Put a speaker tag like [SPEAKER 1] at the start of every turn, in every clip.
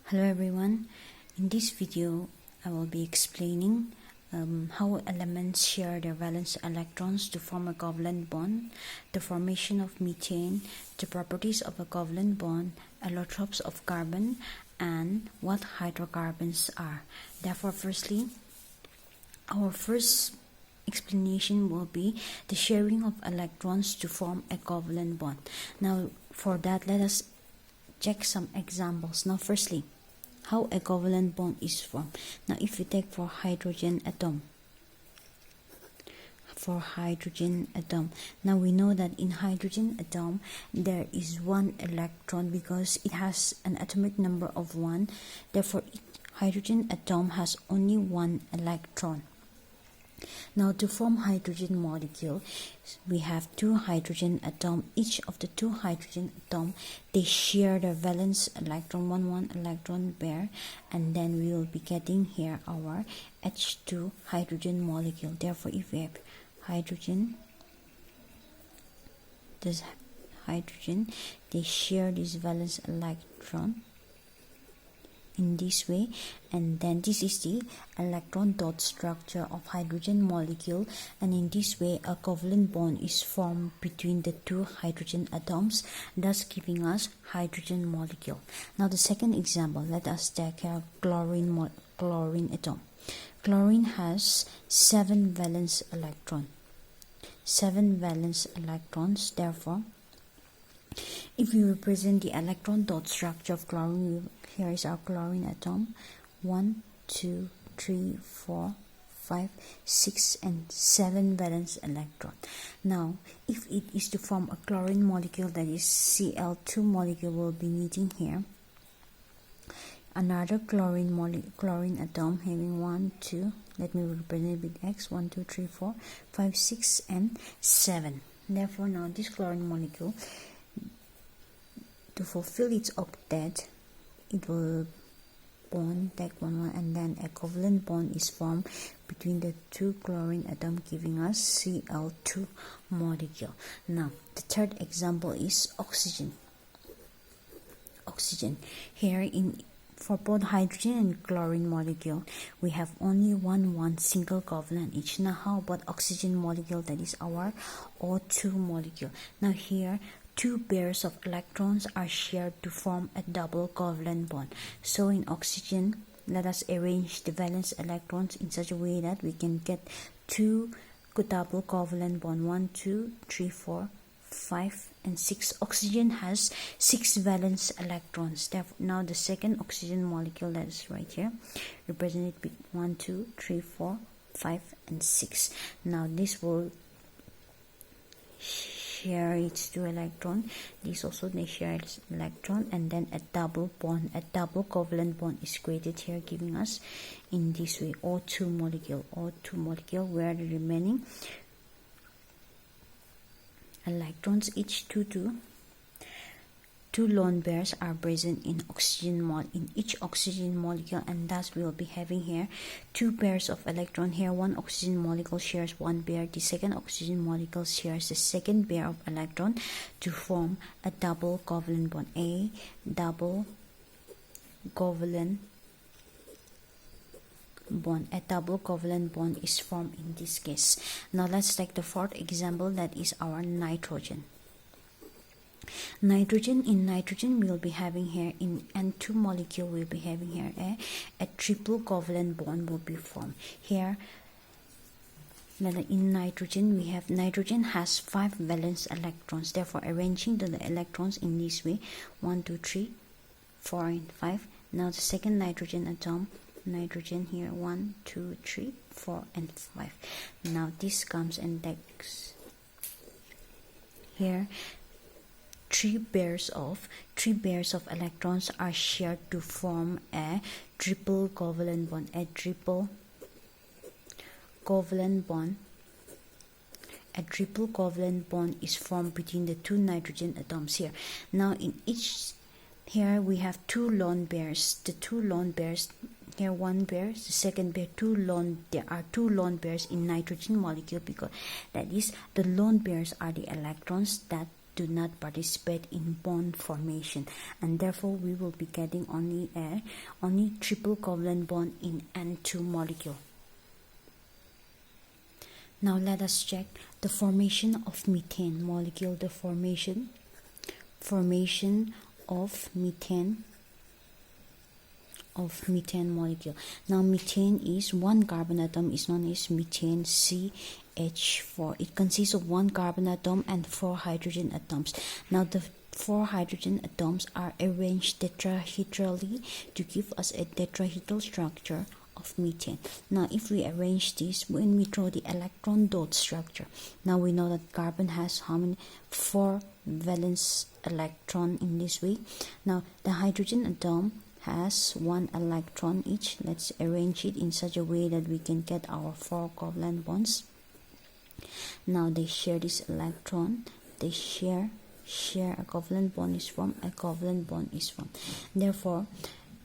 [SPEAKER 1] Hello everyone, in this video I will be explaining how elements share their valence electrons to form a covalent bond, the formation of methane, the properties of a covalent bond, allotropes of carbon, and what hydrocarbons are. Therefore, firstly, our first explanation will be the sharing of electrons to form a covalent bond. Now for that, let us check some examples. Now firstly, how a covalent bond is formed. Now if we take for hydrogen atom, now we know that in hydrogen atom there is one electron because it has an atomic number of 1. Therefore hydrogen atom has only one electron. Now to form hydrogen molecule, we have two hydrogen atom. Each of the two hydrogen atom, they share the valence electron, one electron pair, and then we will be getting here our H2 hydrogen molecule. Therefore if we have hydrogen, this hydrogen, they share this valence electron in this way, and then this is the electron dot structure of hydrogen molecule, and in this way a covalent bond is formed between the two hydrogen atoms, thus giving us hydrogen molecule. Now the second example, let us take a chlorine atom. Chlorine has 7 valence electrons. Therefore if we represent the electron dot structure of chlorine, here is our chlorine atom, 1, 2, 3, 4, 5, 6 and 7 valence electron. Now if it is to form a chlorine molecule, that is Cl2 molecule, will be needing here another chlorine atom having 1, 2, let me represent with X, 1, 2, 3, 4, 5, 6 and 7. Therefore now this chlorine molecule, to fulfill its octet, it will take one, and then a covalent bond is formed between the two chlorine atom, giving us Cl2 molecule. Now the third example is oxygen. Here for both hydrogen and chlorine molecule, we have only one single covalent each. Now how about oxygen molecule, that is our O2 molecule. Now here 2 pairs of electrons are shared to form a double covalent bond. So in oxygen, let us arrange the valence electrons in such a way that we can get 2 double covalent bond, 1, 2, 3, 4, 5 and 6. Oxygen has 6 valence electrons. Therefore now the second oxygen molecule, that is right here, represented with 1, 2, 3, 4, 5 and 6. Now this will share its 2 electron, this also they share its electron, and then a double covalent bond is created here, giving us in this way O2 molecule, where the remaining electrons, each two lone pairs are present in each oxygen molecule, and thus we will be having here 2 pairs of electron. Here one oxygen molecule shares 1 pair, the second oxygen molecule shares the second pair of electron to form a double covalent bond. A double covalent bond is formed in this case. Now let's take the fourth example, that is our nitrogen. In nitrogen we will be having here, in N2 molecule we will be having here a triple covalent bond will be formed. Here in nitrogen we have, nitrogen has 5 valence electrons. Therefore arranging the electrons in this way, 1, 2, 3, 4 and 5. Now the second nitrogen atom, nitrogen here, 1, 2, 3, 4 and 5. Now this comes and takes here 3 pairs of electrons are shared to form a triple covalent bond. A triple covalent bond is formed between the 2 nitrogen atoms here. Now in each, here we have 2 lone pairs. The 2 lone pairs, here 1 pair, the second pair, there are 2 lone pairs in nitrogen molecule, because that is the lone pairs are the electrons that do not participate in bond formation, and therefore we will be getting only triple covalent bond in N2 molecule. Now let us check the formation of methane molecule. The formation of methane molecule. Now methane is one carbon atom is known as methane CH4. It consists of one carbon atom and 4 hydrogen atoms. Now the 4 hydrogen atoms are arranged tetrahedrally to give us a tetrahedral structure of methane. Now if we arrange this, when we draw the electron dot structure, now we know that carbon has how many? 4 valence electron in this way. Now the hydrogen atom has 1 electron each. Let's arrange it in such a way that we can get our 4 covalent bonds. Now they share this electron, they share a covalent bond is formed, a covalent bond is formed. Therefore,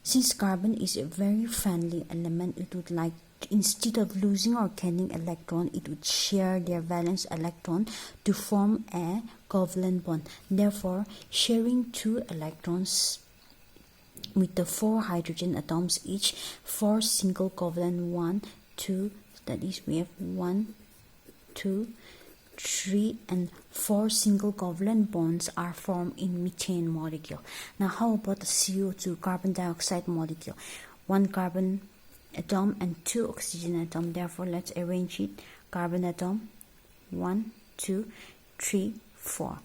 [SPEAKER 1] since carbon is a very friendly element, it would like, instead of losing or gaining electron, it would share their valence electron to form a covalent bond. Therefore, sharing 2 electrons with the 4 hydrogen atoms each, 4 single covalent 1, 2, that is we have 1, 2, 3 and 4 single covalent bonds are formed in methane molecule. Now how about the CO2 carbon dioxide molecule? 1 carbon atom and 2 oxygen atom. Therefore let's arrange it. Carbon atom 1, 2, 3, 4.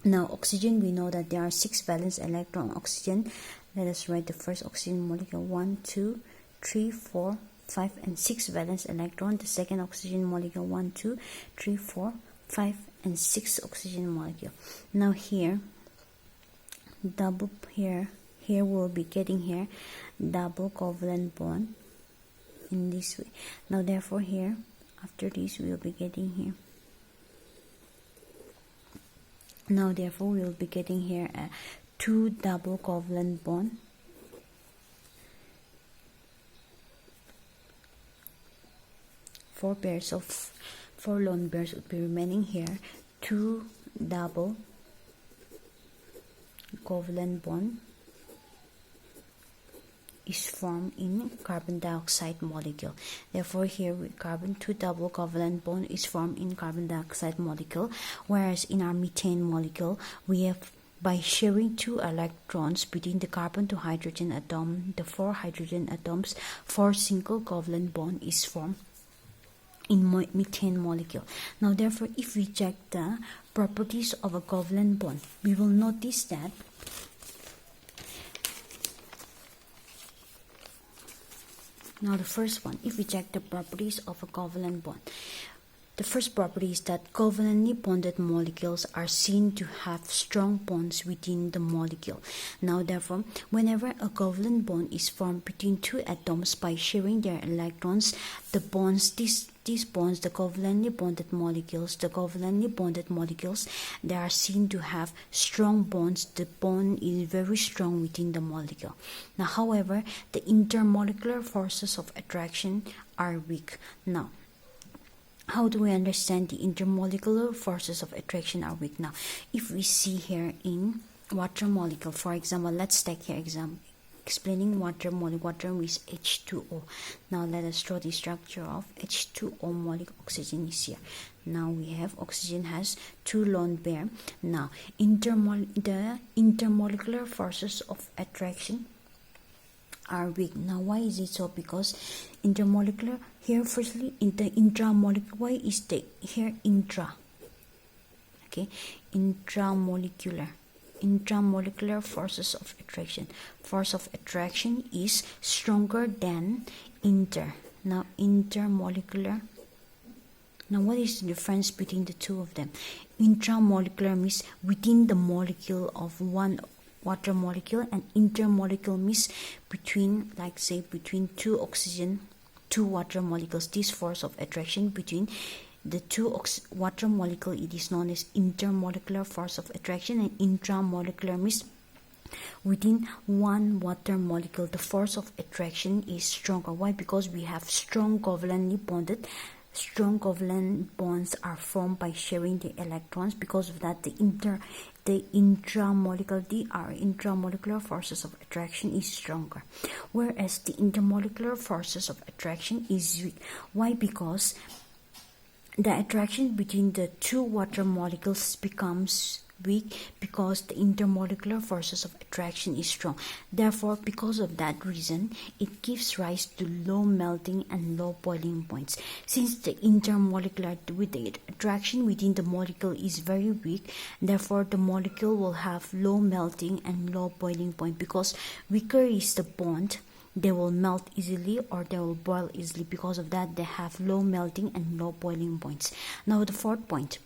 [SPEAKER 1] Now oxygen, we know that there are 6 valence electron oxygen. Let us write the first oxygen molecule 1, 2, 3, 4, 5 and 6 valence electron. The second oxygen molecule 1, 2, 3, 4, 5 and 6 oxygen molecule. Now here double here we'll be getting here double covalent bond in this way. Now therefore here after this we'll be getting here. Now therefore we'll be getting here a 2 double covalent bond. 4 pairs of 4 lone pairs would be remaining here. 2 double covalent bond is formed in carbon dioxide molecule. Therefore here with carbon 2 double covalent bond is formed in carbon dioxide molecule, whereas in our methane molecule we have, by sharing 2 electrons between the carbon to hydrogen atom, the 4 hydrogen atoms, 4 single covalent bond is formed in methane molecule. Now therefore if we check the properties of a covalent bond, we will notice that now the first one, if we check the properties of a covalent bond, the first property is that covalently bonded molecules are seen to have strong bonds within the molecule. Now therefore, whenever a covalent bond is formed between 2 atoms by sharing their electrons, the bonds, these bonds, the covalently bonded molecules, they are seen to have strong bonds. The bond is very strong within the molecule. Now however, the intermolecular forces of attraction are weak. Now how do we understand the intermolecular forces of attraction are weak? Now if we see here in water molecule, for example, let's take here example explaining water molecule. Water is H2O. Now let us draw the structure of H2O molecule. Oxygen is here. Now we have oxygen has 2 lone pair. Now the intermolecular forces of attraction are weak. Now why is it so? Because intermolecular here, firstly in the intramolecular, why is the here intra? Okay, intramolecular forces of attraction. Force of attraction is stronger than inter. Now intermolecular. Now what is the difference between the two of them? Intramolecular means within the molecule of one water molecule, and intermolecular means between, like say between 2 water molecules. This force of attraction between the 2 water molecule, it is known as intermolecular force of attraction, and intramolecular means within 1 water molecule the force of attraction is stronger. Why? Because we have strong covalently bonded strong covalent bonds are formed by sharing the electrons. Because of that, the intramolecular forces of attraction is stronger, whereas the intermolecular forces of attraction is weak. Why? Because the attraction between the two water molecules becomes weak because the intermolecular forces of attraction is strong. Therefore, because of that reason, it gives rise to low melting and low boiling points. Since the attraction within the molecule is very weak, therefore the molecule will have low melting and low boiling point. Because weaker is the bond, they will melt easily or they will boil easily. Because of that, they have low melting and low boiling points. Now the fourth point,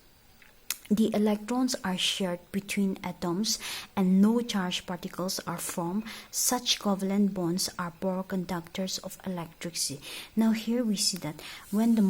[SPEAKER 1] the electrons are shared between atoms and no charged particles are formed. Such covalent bonds are poor conductors of electricity. Now here we see that when the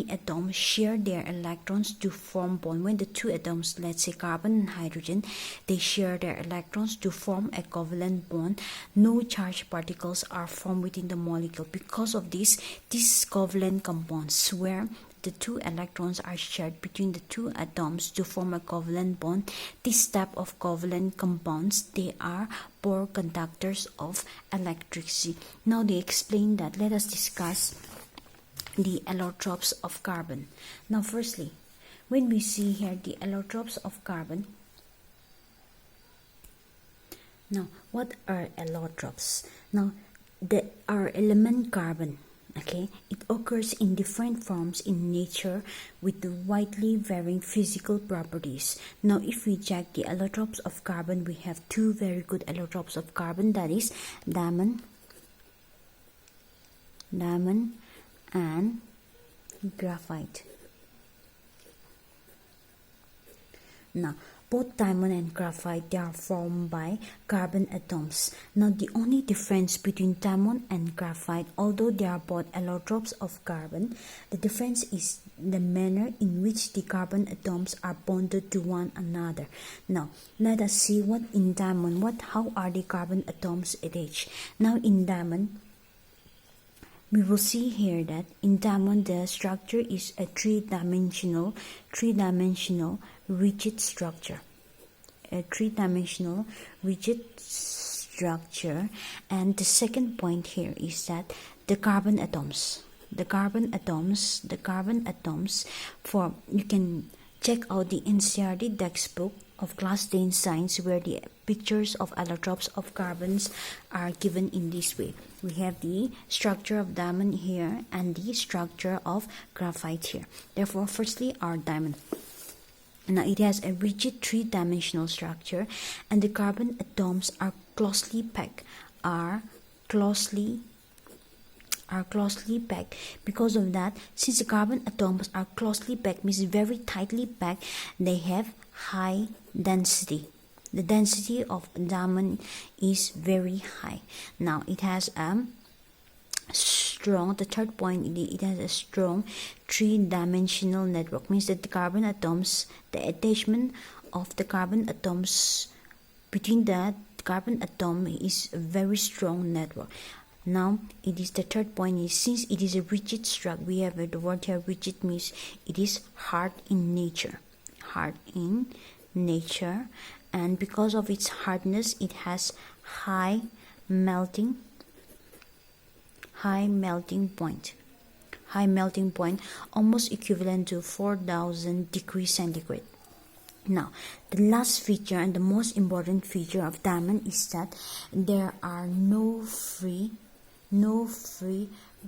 [SPEAKER 1] atoms share their electrons to form bond, when the two atoms, let's say carbon and hydrogen, they share their electrons to form a covalent bond, no charged particles are formed within the molecule. Because of this, these covalent compounds where the two electrons are shared between the two atoms to form a covalent bond, this type of covalent compounds, they are poor conductors of electricity. Now they explain that. Let us discuss the allotropes of carbon. Now firstly, when we see here the allotropes of carbon, now what are allotropes? Now our element carbon, okay, it occurs in different forms in nature with widely varying physical properties. Now if we check the allotropes of carbon, we have two very good allotropes of carbon, that is diamond and graphite. Now both diamond and graphite, they are formed by carbon atoms. Now the only difference between diamond and graphite, although they are both allotropes of carbon, the difference is the manner in which the carbon atoms are bonded to one another. Now let us see what in diamond, how are the carbon atoms arranged. Now in diamond, we will see here that in diamond the structure is a three-dimensional rigid structure. A three-dimensional rigid structure. And the second point here is that the carbon atoms form, you can check out the NCERT textbook of class 10 science where the pictures of allotropes of carbons are given in this way. We have the structure of diamond here and the structure of graphite here. Therefore, firstly, our diamond. Now it has a rigid three-dimensional structure and the carbon atoms are closely packed. Because of that, since the carbon atoms are closely packed, means very tightly packed, they have high density. The density of diamond is very high. Now it has the third point, it has a strong three-dimensional network, means that the carbon atoms, the attachment of the carbon atoms between the carbon atom is a very strong network. Now it is the third point is, since it is a rigid structure, we have the word here rigid, means it is hard in nature, and because of its hardness, it has high melting point, almost equivalent to 4,000 degrees centigrade. Now the last feature and the most important feature of diamond is that there are no free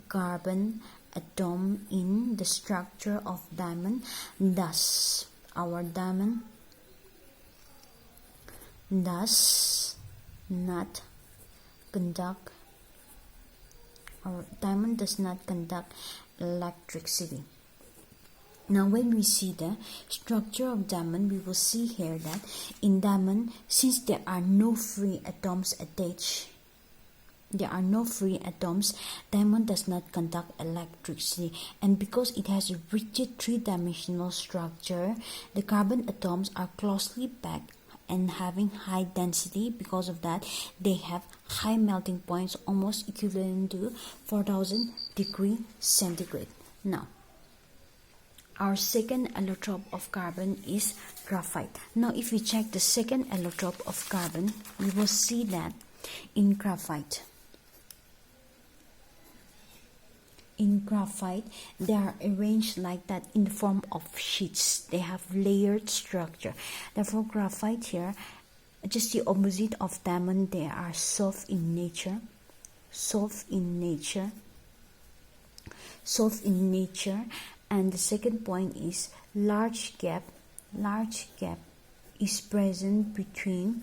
[SPEAKER 1] carbon atom in the structure of diamond. Thus our diamond does not conduct electricity. Now when we see the structure of diamond, we will see here that in diamond, since there are no free atoms attached, diamond does not conduct electricity. And because it has a rigid three-dimensional structure, the carbon atoms are closely packed and having high density. Because of that, they have high melting points, almost equivalent to 4,000 degrees centigrade. Now Our second allotrope of carbon is graphite. Now if we check the second allotrope of carbon, we will see that in graphite they are arranged like that in the form of sheets. They have layered structure. Therefore graphite here, just the opposite of diamond, they are soft in nature, and the second point is large gap is present between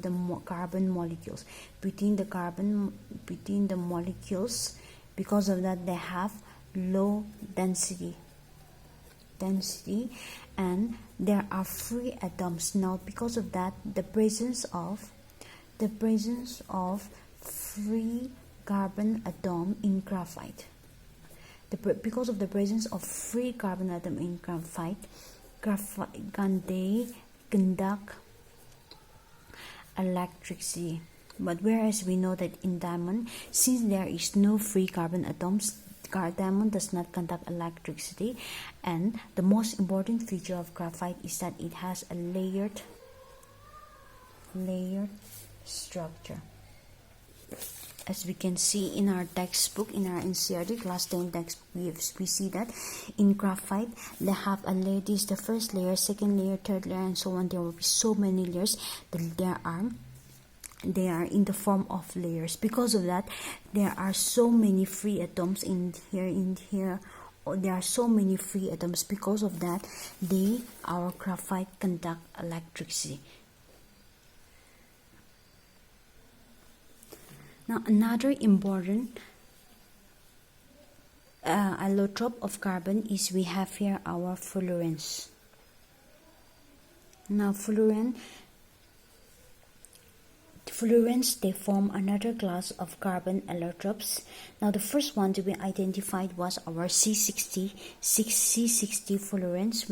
[SPEAKER 1] the carbon molecules, between the molecules. Because of that they have low density, and there are free atoms. Now because of that, the presence of free carbon atom in graphite, because of the presence of free carbon atom in graphite can they conduct electricity. But whereas we know that in diamond, since there is no free carbon atoms, diamond does not conduct electricity. And the most important feature of graphite is that it has a layered structure. As we can see in our textbook, in our NCERT class 10 textbook, we see that in graphite they have a layer. This is the first layer, second layer, third layer, and so on. There will be so many layers. They are in the form of layers. Because of that, there are so many free atoms in here. There are so many free atoms. Because of that, our graphite conduct electricity. Now another important allotrope of carbon is we have here our fullerenes. Now fullerenes, they form another class of carbon allotropes. Now the first one to be identified was our C60 fullerenes,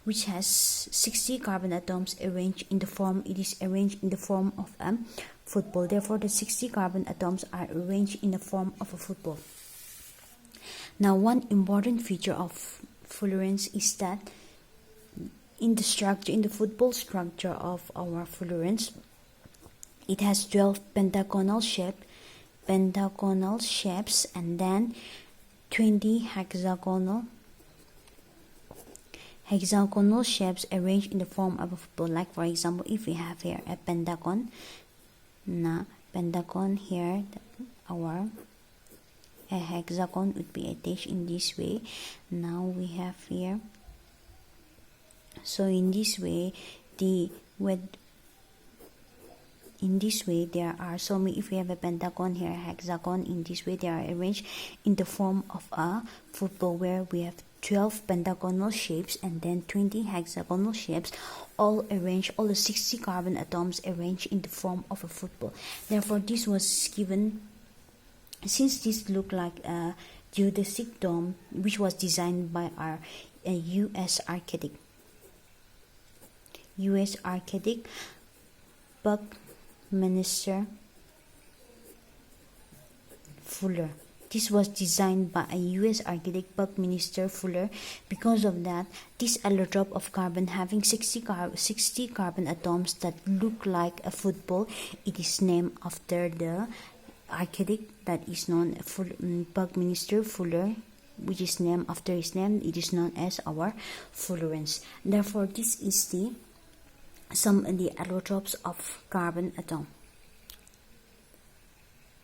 [SPEAKER 1] which has 60 carbon atoms arranged in the form of a football. Therefore the 60 carbon atoms are arranged in the form of a football. Now one important feature of fullerenes is that in the football structure of our fullerenes, it has 12 pentagonal shapes and then 20 hexagonal shapes arranged in the form of a football. Like for example, if we have here a pentagon, here, a hexagon would be attached in this way. Now we have here, so in this way there are so many. If we have a pentagon here, a hexagon, in this way they are arranged in the form of a football, where we have 12 pentagonal shapes and then 20 hexagonal shapes, all the 60 carbon atoms arranged in the form of a football. Therefore this was given, since this looked like a geodesic dome, which was designed by our US architect Buckminster Fuller. This was designed by a US architect, Buckminster Fuller. Because of that, this allotrope of carbon having 60 carbon atoms that look like a football, it is named after the architect that is known Buckminster Fuller, which is named after his name. It is known as our fullerenes. Therefore this is some of the allotropes of carbon atom.